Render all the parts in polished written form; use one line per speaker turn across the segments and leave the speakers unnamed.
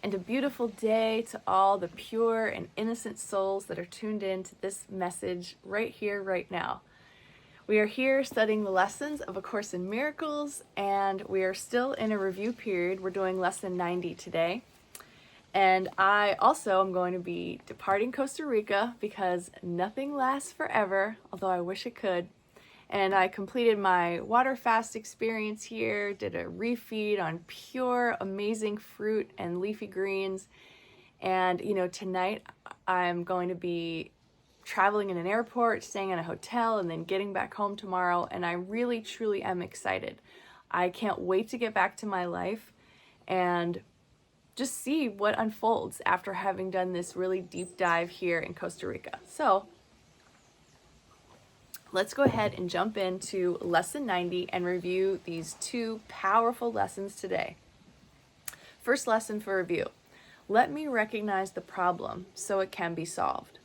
and a beautiful day to all the pure and innocent souls that are tuned in to this message right here, right now. We are here studying the lessons of A Course in Miracles, and we are still in a review period. We're doing lesson 90 today. And I also am going to be departing Costa Rica because nothing lasts forever, although I wish it could. And I completed my water fast experience here, did a refeed on pure, amazing fruit and leafy greens. And, tonight I'm going to be traveling in an airport, staying in a hotel, and then getting back home tomorrow. And I really, truly am excited. I can't wait to get back to my life and just see what unfolds after having done this really deep dive here in Costa Rica. So let's go ahead and jump into lesson 90 and review these two powerful lessons today. First lesson for review. Let me recognize the problem so it can be solved.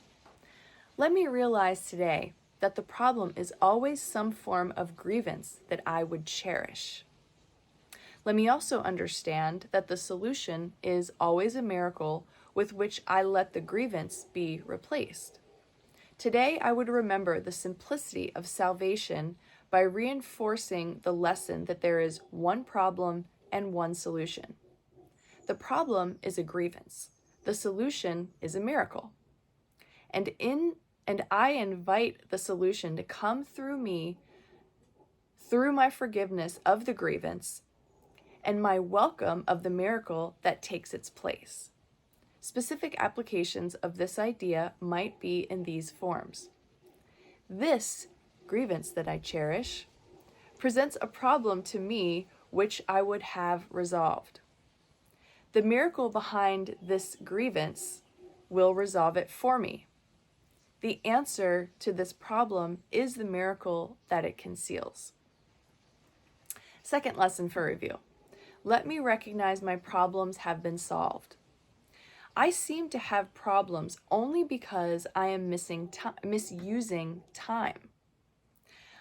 Let me realize today that the problem is always some form of grievance that I would cherish. Let me also understand that the solution is always a miracle with which I let the grievance be replaced. Today, I would remember the simplicity of salvation by reinforcing the lesson that there is one problem and one solution. The problem is a grievance. The solution is a miracle. And I invite the solution to come through me, through my forgiveness of the grievance, and my welcome of the miracle that takes its place. Specific applications of this idea might be in these forms. This grievance that I cherish presents a problem to me which I would have resolved. The miracle behind this grievance will resolve it for me. The answer to this problem is the miracle that it conceals. Second lesson for review. Let me recognize my problems have been solved. I seem to have problems only because I am misusing time.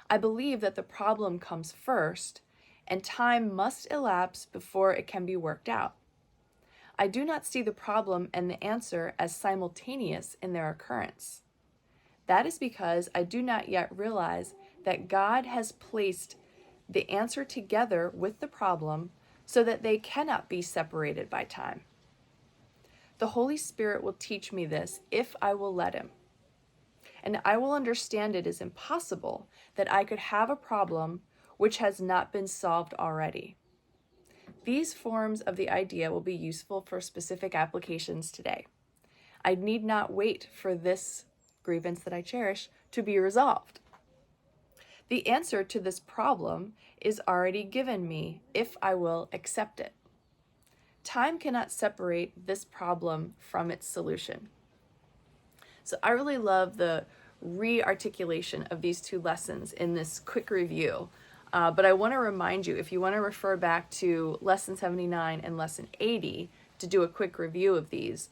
I believe that the problem comes first, and time must elapse before it can be worked out. I do not see the problem and the answer as simultaneous in their occurrence. That is because I do not yet realize that God has placed the answer together with the problem so that they cannot be separated by time. The Holy Spirit will teach me this if I will let Him. And I will understand it is impossible that I could have a problem which has not been solved already. These forms of the idea will be useful for specific applications today. I need not wait for this grievance that I cherish to be resolved. The answer to this problem is already given me if I will accept it. Time cannot separate this problem from its solution. So I really love the re-articulation of these two lessons in this quick review. But I want to remind you, if you want to refer back to lesson 79 and lesson 80 to do a quick review of these,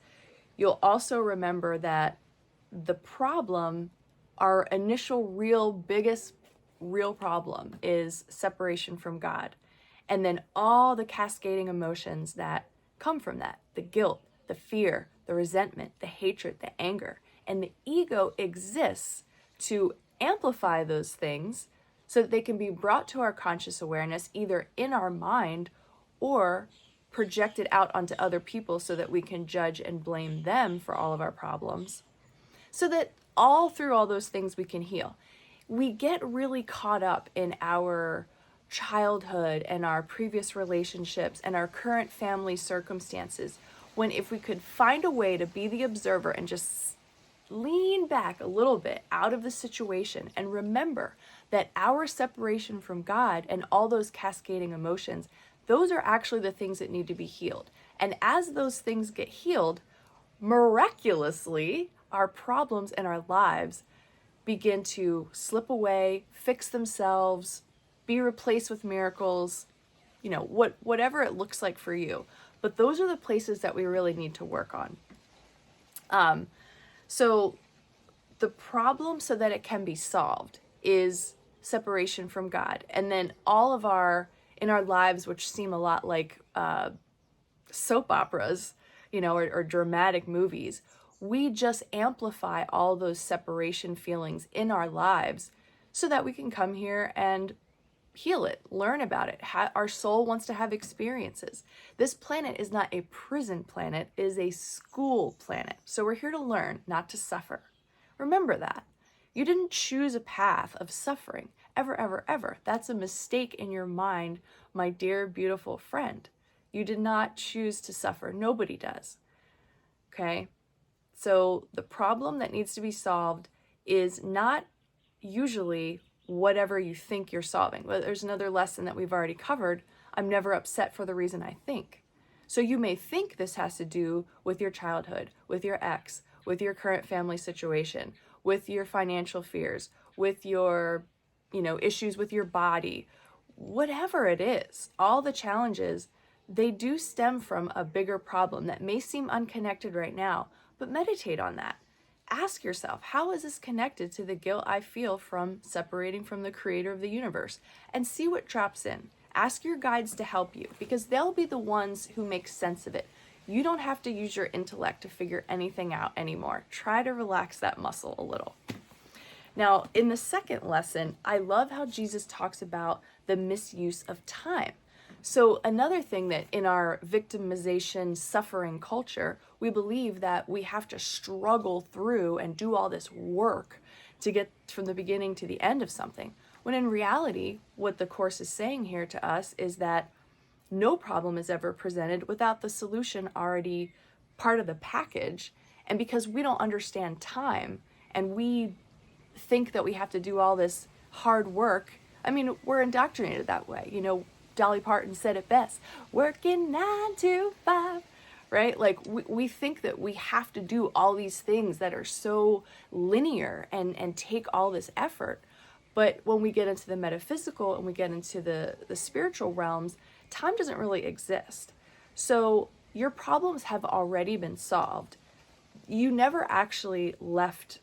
you'll also remember that the problem, our initial biggest real problem is separation from God. And then all the cascading emotions that come from that, the guilt, the fear, the resentment, the hatred, the anger. And the ego exists to amplify those things so that they can be brought to our conscious awareness, either in our mind or projected out onto other people so that we can judge and blame them for all of our problems. So that through all those things we can heal. We get really caught up in our childhood and our previous relationships and our current family circumstances, when if we could find a way to be the observer and just lean back a little bit out of the situation and remember that our separation from God and all those cascading emotions, those are actually the things that need to be healed. And as those things get healed, miraculously, our problems in our lives begin to slip away, fix themselves, be replaced with miracles, whatever it looks like for you. But those are the places that we really need to work on. So the problem so that it can be solved is separation from God. And then in our lives, which seem a lot like soap operas, or dramatic movies. We just amplify all those separation feelings in our lives so that we can come here and heal it, learn about it. Our soul wants to have experiences. This planet is not a prison planet, it is a school planet. So we're here to learn, not to suffer. Remember that. You didn't choose a path of suffering, ever, ever, ever. That's a mistake in your mind, my dear, beautiful friend. You did not choose to suffer. Nobody does. Okay? So the problem that needs to be solved is not usually whatever you think you're solving. But there's another lesson that we've already covered. I'm never upset for the reason I think. So you may think this has to do with your childhood, with your ex, with your current family situation, with your financial fears, with your, issues with your body, whatever it is. All the challenges, they do stem from a bigger problem that may seem unconnected right now, but meditate on that. Ask yourself, how is this connected to the guilt I feel from separating from the creator of the universe? And see what drops in. Ask your guides to help you, because they'll be the ones who make sense of it. You don't have to use your intellect to figure anything out anymore. Try to relax that muscle a little. Now, in the second lesson, I love how Jesus talks about the misuse of time. So another thing that in our victimization suffering culture, we believe that we have to struggle through and do all this work to get from the beginning to the end of something. When in reality, what the Course is saying here to us is that no problem is ever presented without the solution already part of the package. And because we don't understand time and we think that we have to do all this hard work, we're indoctrinated that way. Dolly Parton said it best, working 9 to 5, right? Like we think that we have to do all these things that are so linear and take all this effort. But when we get into the metaphysical and we get into the spiritual realms, time doesn't really exist. So your problems have already been solved. You never actually left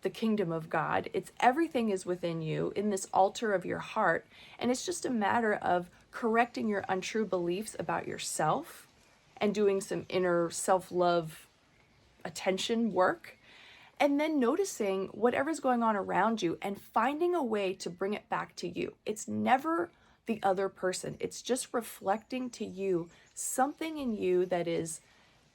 the kingdom of God. Everything is within you in this altar of your heart. And it's just a matter of correcting your untrue beliefs about yourself and doing some inner self-love attention work. And then noticing whatever's going on around you and finding a way to bring it back to you. It's never the other person. It's just reflecting to you something in you that is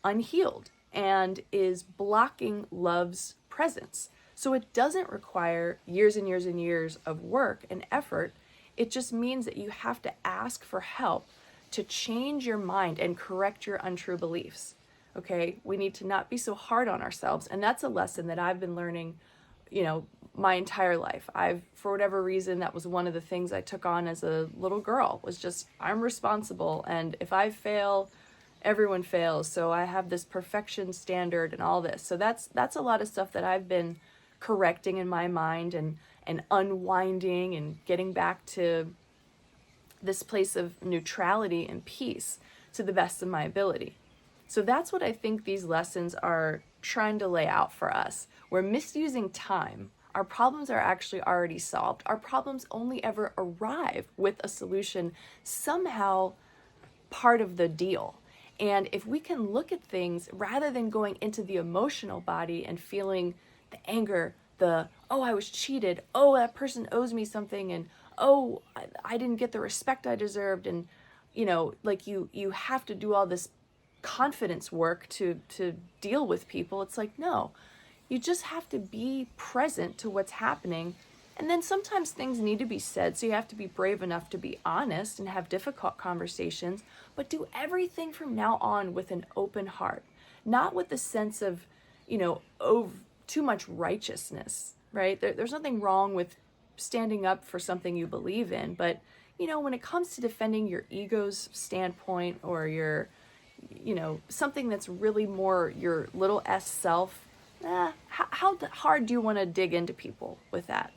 unhealed and is blocking love's presence. So it doesn't require years and years and years of work and effort. It just means that you have to ask for help to change your mind and correct your untrue beliefs. Okay, we need to not be so hard on ourselves. And that's a lesson that I've been learning, my entire life. For whatever reason, that was one of the things I took on as a little girl, was just, I'm responsible. And if I fail, everyone fails. So I have this perfection standard and all this. So that's a lot of stuff that I've been correcting in my mind and unwinding and getting back to this place of neutrality and peace to the best of my ability. So that's what I think these lessons are trying to lay out for us. We're misusing time. Our problems are actually already solved. Our problems only ever arrive with a solution, somehow part of the deal. And if we can look at things rather than going into the emotional body and feeling the anger, oh, I was cheated, oh, that person owes me something, and oh, I didn't get the respect I deserved, and you have to do all this confidence work to deal with people. It's like, no, you just have to be present to what's happening. And then sometimes things need to be said, so you have to be brave enough to be honest and have difficult conversations, but do everything from now on with an open heart, not with the sense of, too much righteousness, right? There's nothing wrong with standing up for something you believe in, but, when it comes to defending your ego's standpoint or your, something that's really more your little s self, how hard do you want to dig into people with that?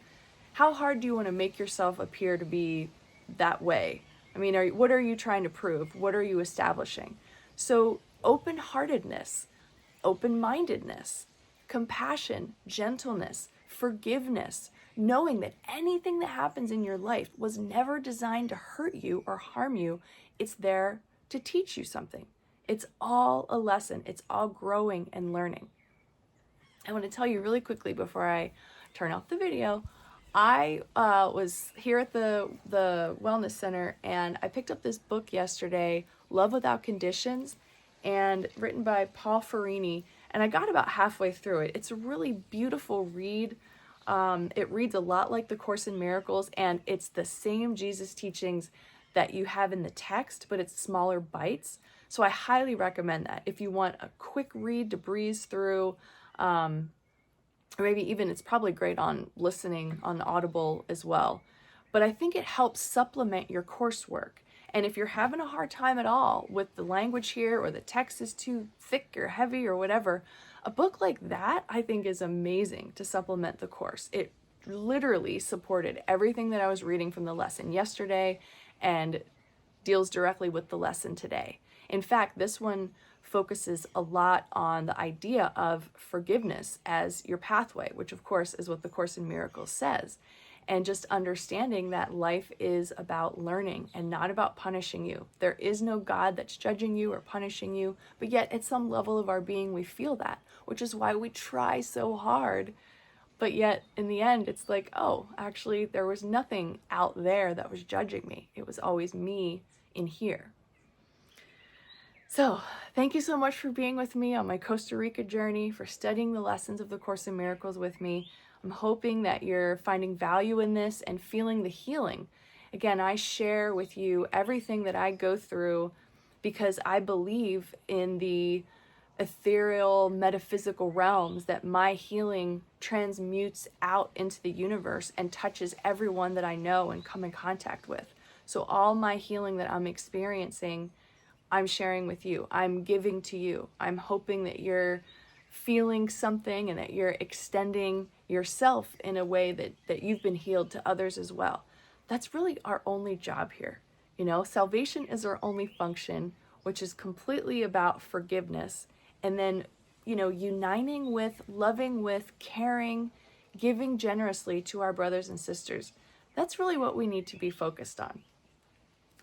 How hard do you want to make yourself appear to be that way? What are you trying to prove? What are you establishing? So open-heartedness, open-mindedness, compassion, gentleness, forgiveness, knowing that anything that happens in your life was never designed to hurt you or harm you. It's there to teach you something. It's all a lesson. It's all growing and learning. I want to tell you really quickly before I turn off the video. I was here at the wellness center, and I picked up this book yesterday, Love Without Conditions, and written by Paul Farini, and I got about halfway through it. It's a really beautiful read. It reads a lot like the Course in Miracles, and it's the same Jesus teachings that you have in the text, but it's smaller bites. So I highly recommend that if you want a quick read to breeze through. Or maybe even it's probably great on listening on Audible as well. But I think it helps supplement your coursework. And if you're having a hard time at all with the language here, or the text is too thick or heavy or whatever, a book like that I think is amazing to supplement the course. It literally supported everything that I was reading from the lesson yesterday and deals directly with the lesson today. In fact, this one focuses a lot on the idea of forgiveness as your pathway, which of course is what the Course in Miracles says. And just understanding that life is about learning and not about punishing you. There is no God that's judging you or punishing you, but yet at some level of our being we feel that, which is why we try so hard. But yet in the end it's like, oh, actually there was nothing out there that was judging me. It was always me in here. So, thank you so much for being with me on my Costa Rica journey, for studying the lessons of the Course in Miracles with me. I'm hoping that you're finding value in this and feeling the healing. Again, I share with you everything that I go through because I believe in the ethereal, metaphysical realms, that my healing transmutes out into the universe and touches everyone that I know and come in contact with. So all my healing that I'm experiencing, I'm sharing with you. I'm giving to you. I'm hoping that you're feeling something and that you're extending yourself in a way that you've been healed to others as well. That's really our only job here. You know, salvation is our only function, which is completely about forgiveness. And then, you know, uniting with, loving with, caring, giving generously to our brothers and sisters. That's really what we need to be focused on.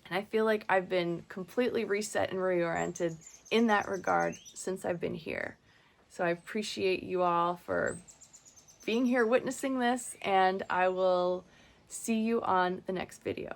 And I feel like I've been completely reset and reoriented in that regard since I've been here. So I appreciate you all for being here witnessing this, and I will see you on the next video.